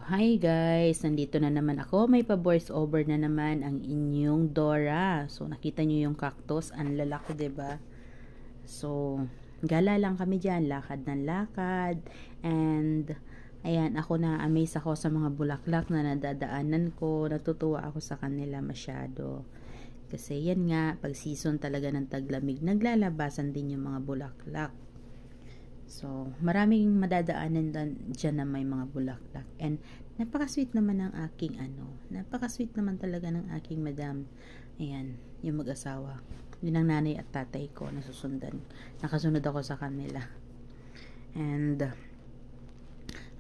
Hi guys, nandito na naman ako. May pa-voice over na naman ang inyong Dora. So nakita nyo yung cactus, ang lalaki 'di ba? So gala lang kami diyan, lakad ng lakad. And ayan, ako na amaze ako sa mga bulaklak na nadadaanan ko. Natutuwa ako sa kanila masyado. Kasi yan nga, pag season talaga ng taglamig, naglalabasan din yung mga bulaklak. So, maraming madadaanan dyan na may mga bulaklak. And, napaka-sweet naman ng aking napaka-sweet naman talaga ng aking madam. Ayan, yung mag-asawa. Yun ang nanay at tatay ko, nasusundan. Nakasunod ako sa kanila. And,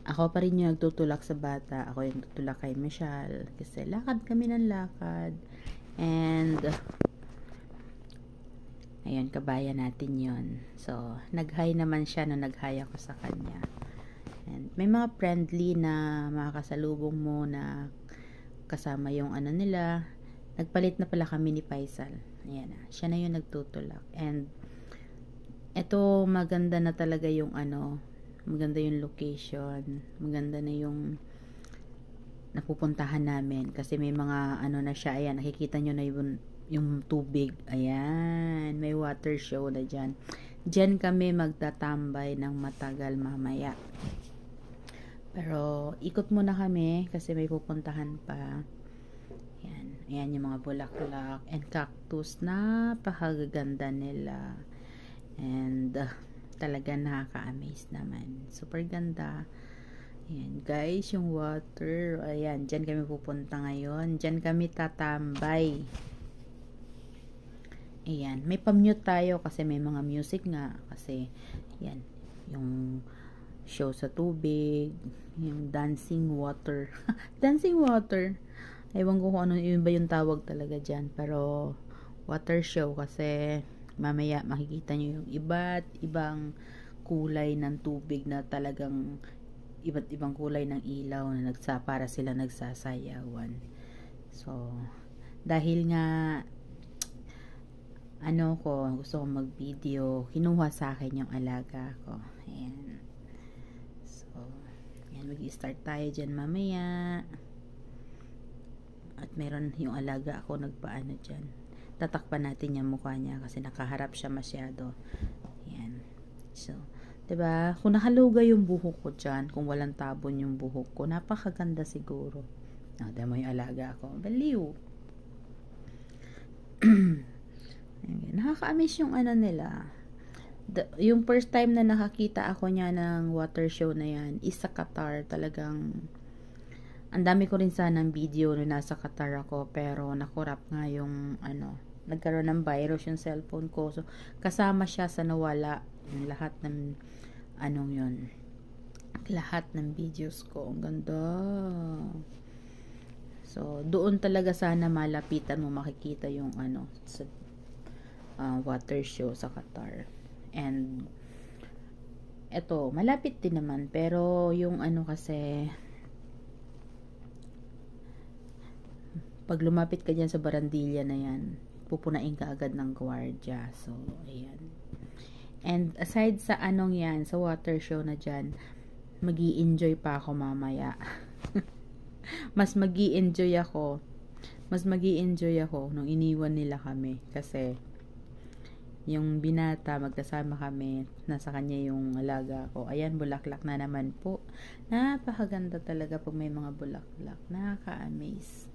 ako pa rin yung nagtutulak sa bata. Ako yung tutulak kay Michelle. Kasi lakad kami ng lakad. And, ayun, kabayan natin yon. So, nag-hi naman siya no nag-hi ako sa kanya. And may mga friendly na makakasalubong mo na kasama yung nila. Nagpalit na pala kami ni Faisal. Ayan na. Siya na yung nagtutulak. And eto, maganda na talaga yung maganda yung location. Maganda na yung napupuntahan namin. Kasi may mga na siya. Ayan, nakikita nyo na yung tubig. Ayan, may water show na dyan. Dyan kami magtatambay ng matagal mamaya. Pero, ikot muna kami kasi may pupuntahan pa. Ayan, ayan yung mga bulaklak and cactus. Napakaganda nila. And, talaga nakaka-amaze naman. Super ganda. Ayan, guys, yung water. Ayan, dyan kami pupunta ngayon. Dyan kami tatambay. Ayan, may pa-mute tayo kasi may mga music nga. Kasi, yan, yung show sa tubig, yung dancing water. Dancing water. Ewan ko kung ano yun ba yung tawag talaga dyan. Pero, water show kasi mamaya makikita nyo yung iba't ibang kulay ng tubig na talagang iba't ibang kulay ng ilaw na para sila nagsasayawan. So, dahil nga gusto kong mag-video, kinuha sa akin yung alaga ko. Ayan. So, ayan, mag-start tayo dyan mamaya. At meron yung alaga ako nagpaano dyan. Tatakpan natin yung mukha niya kasi nakaharap siya masyado. Ayan. So, diba? Kung nakalugay yung buhok ko dyan, kung walang tabon yung buhok ko, napakaganda siguro. Diba mo yung alaga ko? Baliw. Nakaka-amaze yung nila. Yung first time na nakakita ako niya ng water show na yan is sa Qatar. Talagang ang dami ko rin sanang video na nasa Qatar ako, pero nakurap nga yung nagkaroon ng virus yung cellphone ko. So, kasama siya sa nawala yung lahat ng yun. Lahat ng videos ko. Ang ganda. So, doon talaga sana malapitan mo makikita yung sa water show sa Qatar. And eto, malapit din naman pero yung kasi pag lumapit ka dyan sa barandilla na yan, pupunain ka agad ng gwardiya. So, ayan. And aside sa yan, sa water show na dyan, magi-enjoy pa ako mamaya. Mas magi-enjoy ako nung iniwan nila kami kasi yung binata, magkasama kami, nasa kanya yung alaga ko. Ayan, bulaklak na naman po. Napakaganda talaga pag may mga bulaklak. Nakaka-amaze.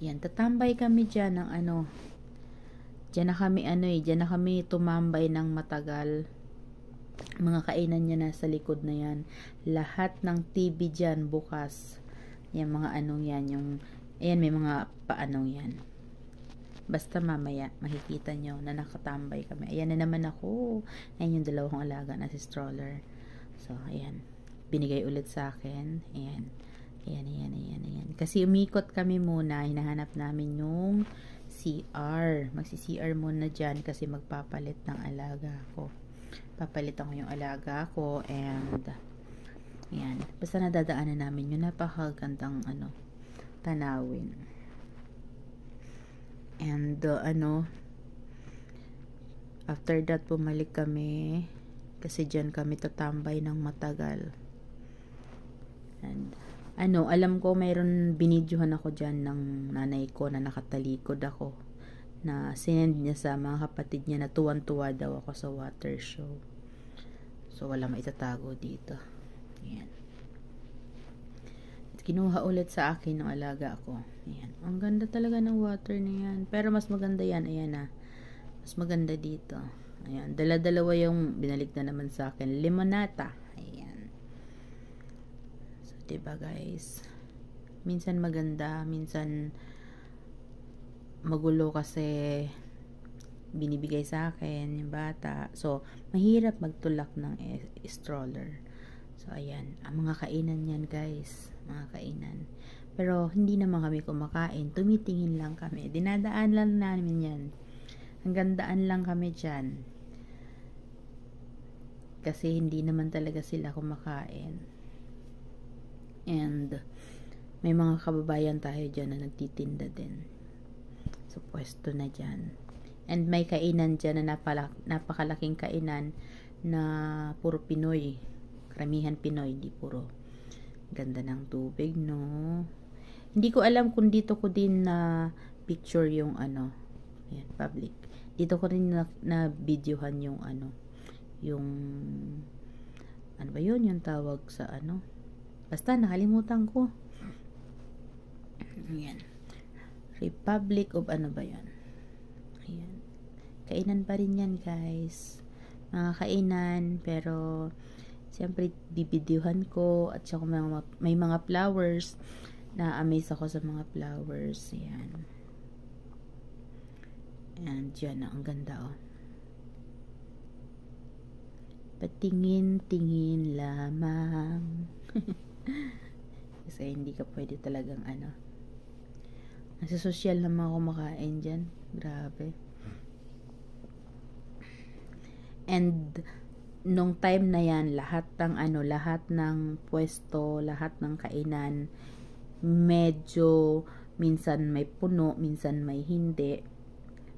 Yan, tatambay kami dyan ng dyan na kami tumambay ng matagal. Mga kainan niya nasa likod na yan. Lahat ng TV dyan bukas. Yan, mga yan, ayan, may mga yan. Basta mamaya, makikita nyo na nakatambay kami. Ayan na naman ako. Ayan yung dalawang alaga na si stroller. So, ayan. Binigay ulit sa akin. Ayan. Ayan. Kasi umikot kami muna. Hinahanap namin yung CR. Magsi-CR muna dyan kasi magpapalit ng alaga ko. Papalitan ko yung alaga ko. And, ayan. Basta nadadaanan namin yung napakagandang tanawin. And after that bumalik kami kasi dyan kami tatambay ng matagal. And alam ko mayroon binidyohan ako dyan ng nanay ko na nakatalikod ako, na sinend niya sa mga kapatid niya na tuwan-tuwa daw ako sa water show. So wala maitatago dito. Ayan. At kinuha ulit sa akin ng alaga ko. Ayan. Ang ganda talaga ng water na yan. Pero mas maganda yan. Ayan na. Mas maganda dito. Ayan. Dala-dalawa yung binalik na naman sa akin. Limonata. Ayan. So diba guys? Minsan maganda. Minsan magulo kasi binibigay sa akin yung bata. So, mahirap magtulak ng stroller. So, ayan. Ang mga kainan yan, guys. Mga kainan. Pero, hindi naman kami kumakain. Tumitingin lang kami. Dinadaan lang namin yan. Hanggang daan lang kami dyan. Kasi, hindi naman talaga sila kumakain. And, may mga kababayan tayo dyan na nagtitinda din. So, pwesto na dyan. And may kainan dyan na napakalaking kainan na puro Pinoy. Karamihan Pinoy, di puro. Ganda ng tubig, no? Hindi ko alam kung dito ko din na picture yung ayan, public. Dito ko rin na videohan yung yung ba yun, yung tawag sa basta nakalimutan ko. Ayan. Republic of ba yun? Ayan. Kainan pa rin yan, guys. Mga kainan, pero siyempre bibidyohan ko at saka may mga flowers. Na-amaze ako sa mga flowers. Ayan. And yan, ang ganda, oh. Patingin-tingin lamang. Kasi hindi ka pwede talagang nasa social naman ako makain dyan. Grabe. And nung time na yan, lahat ng pwesto, lahat ng kainan, medyo minsan may puno, minsan may hindi.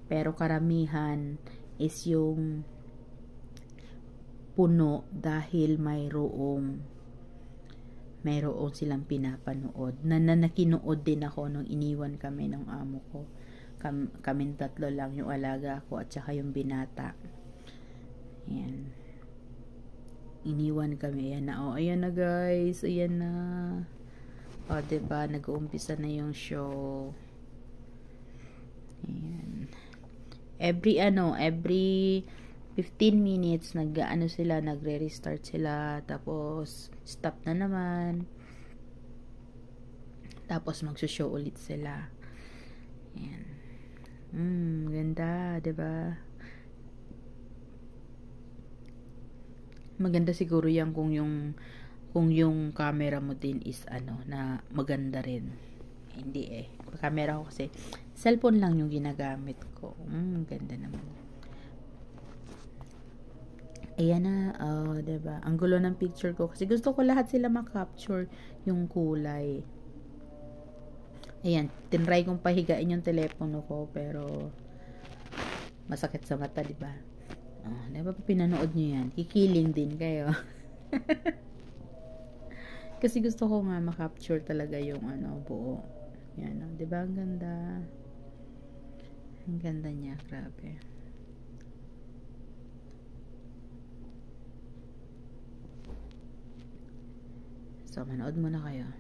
Pero karamihan is yung puno dahil mayroong silang pinapanood. Nakinood din ako nung iniwan kami ng amo ko. Kaming tatlo lang, yung alaga ko at saka yung binata. Ayan. Iniwan kami. Ayan na. Ayan na, guys. Ayan na. Diba? Nag-uumpisa na yung show. Ayan. Every 15 minutes, nagre-restart sila, tapos stop na naman, tapos magsushow ulit sila. Ayan. Ganda, diba? Maganda siguro yan kung yung camera mo din is na maganda rin. Hindi camera ko kasi cellphone lang yung ginagamit ko. Ganda naman. Ayan na, diba? Ang gulo ng picture ko. Kasi gusto ko lahat sila makapture yung kulay. Ayan, tinry kong pahigain yung telepono ko, pero masakit sa mata, diba? Diba pinanood nyo yan? Kikiling din kayo. Kasi gusto ko nga makapture talaga yung buo. Yan, diba? Ang ganda. Ang ganda niya, grabe. So, manood muna kayo.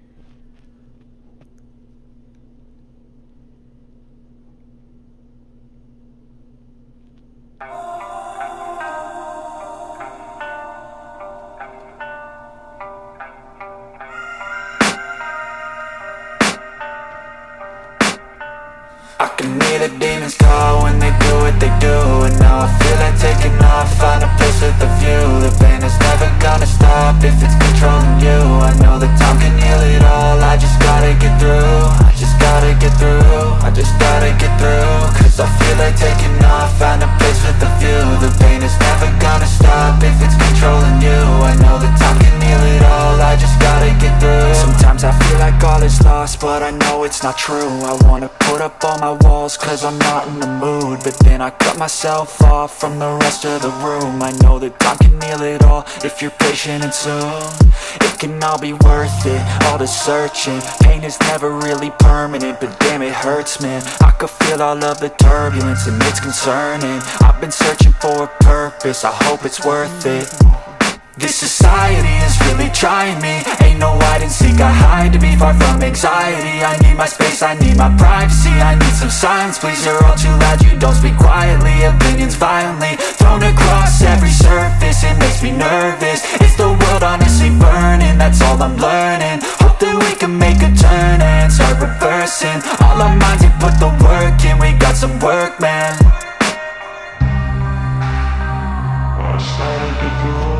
I can hear the demons call when they do what they do. And now I feel like taking off, find a place with a view. The pain is never gonna stop if it's controlling you. I know that time can heal it all, I just gotta get through. I just gotta get through, I just gotta get through. Cause I feel like taking off, find a place with a view. The pain is never gonna stop if it's controlling you. I know that time can heal it all, I just gotta get through. Sometimes I feel like all all is lost, but I know it's not true. I wanna put up all my walls cause I'm not in the mood, but then I cut myself off from the rest of the room. I know that time can heal it all if you're patient and soon it can all be worth it, all the searching. Pain is never really permanent, but damn it hurts, man. I could feel all of the turbulence and it's concerning. I've been searching for a purpose, I hope it's worth it. This society is really trying me. Ain't no hide and seek, I hide to be far from anxiety. I need my space, I need my privacy, I need some silence, please. You're all too loud, you don't speak quietly. Opinions violently thrown across every surface, it makes me nervous. Is the world honestly burning? That's all I'm learning. Hope that we can make a turn and start reversing all our minds and put the work in. We got some work, man. I started to do.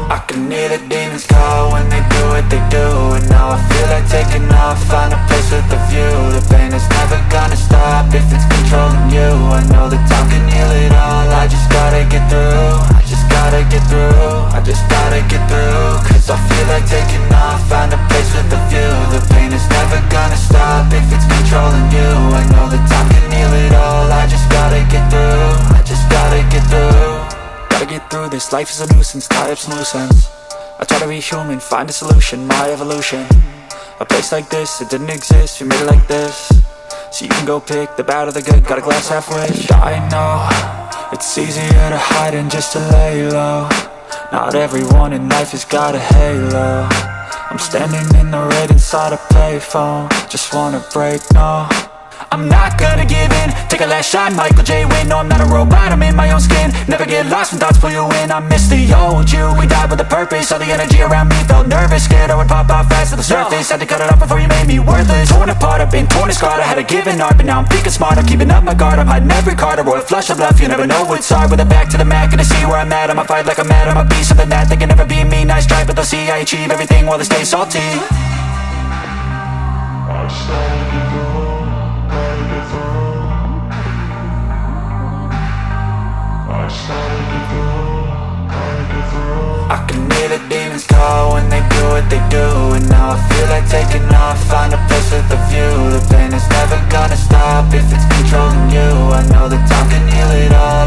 I can hear the demons call when they do what they do, and now I feel like taking off, find a place with a view. The pain is never gonna stop if it's controlling you. I know that time can heal it all, I just gotta get through. I just gotta get through, I just gotta get through. Cause I feel like taking off, find a place with a view. The pain is never gonna stop if it's controlling you. I know that time can heal it all, I just gotta get through. I just gotta get through. Gotta get through this, life is a nuisance, tie up some loose ends. I try to be human, find a solution, my evolution. A place like this, it didn't exist, we made it like this. So you can go pick the bad or the good, got a glass halfway. I know, it's easier to hide than just to lay low. Not everyone in life has got a halo. I'm standing in the red inside a payphone, just wanna break, no. I'm not gonna give in, take a last shot, Michael J. Win. No, I'm not a robot, I'm in my own skin. Never get lost when thoughts pull you in. I miss the old you, we died with a purpose. All the energy around me felt nervous, scared I would pop out fast to the surface. Had to cut it off before you made me worthless. Torn apart, I've been torn and scarred. I had to give an art, but now I'm thinking smart. I'm keeping up my guard, I'm hiding every card. A royal flush of love, you never know what's hard. With a back to the mat, gonna see where I'm at. I'ma fight like I'm mad, I'ma be something that they can never be me. Nice try, but they'll see I achieve everything while they stay salty. I started to go. I can hear the demons call when they do what they do, and now I feel like taking off, find a place with a view. The pain is never gonna stop if it's controlling you. I know that time can heal it all,